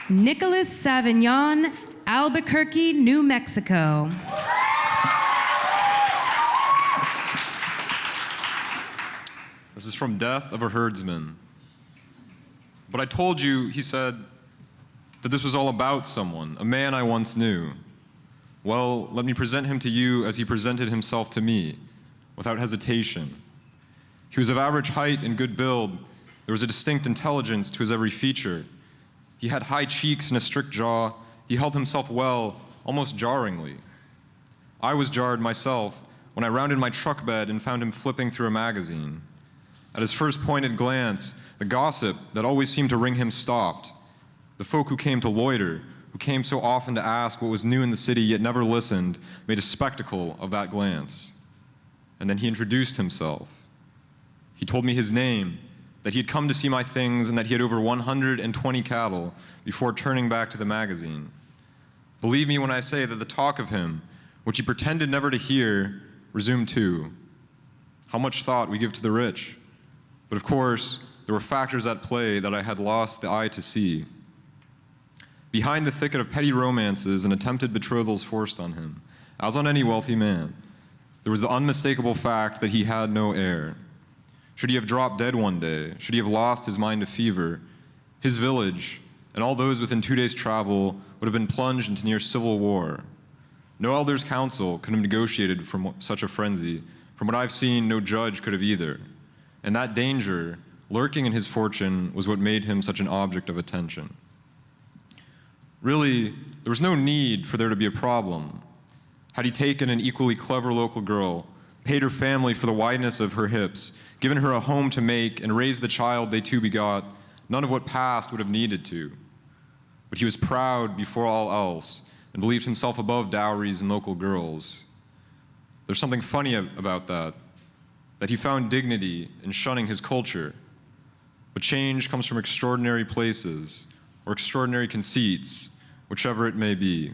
Nicolas Savignon, Albuquerque, New Mexico. This is from Death of a Herdsman. But I told you, he said, that this was all about someone, a man I once knew. Well, let me present him to you as he presented himself to me, without hesitation. He was of average height and good build. There was a distinct intelligence to his every feature. He had high cheeks and a strict jaw. He held himself well, almost jarringly. I was jarred myself when I rounded my truck bed and found him flipping through a magazine. At his first pointed glance, the gossip that always seemed to ring him stopped. The folk who came to loiter, who came so often to ask what was new in the city yet never listened, made a spectacle of that glance. And then he introduced himself. He told me his name, that he had come to see my things, and that he had over 120 cattle before turning back to the magazine. Believe me when I say that the talk of him, which he pretended never to hear, resumed too. How much thought we give to the rich. But of course, there were factors at play that I had lost the eye to see. Behind the thicket of petty romances and attempted betrothals forced on him, as on any wealthy man, there was the unmistakable fact that he had no heir. Should he have dropped dead one day, should he have lost his mind to fever, his village, and all those within 2 days' travel, would have been plunged into near civil war. No elder's counsel could have negotiated from such a frenzy. From what I've seen, no judge could have either. And that danger, lurking in his fortune, was what made him such an object of attention. Really, there was no need for there to be a problem. Had he taken an equally clever local girl, paid her family for the wideness of her hips, given her a home to make, and raised the child they two begot, none of what passed would have needed to. But he was proud before all else, and believed himself above dowries and local girls. There's something funny about that he found dignity in shunning his culture. But change comes from extraordinary places, or extraordinary conceits, whichever it may be.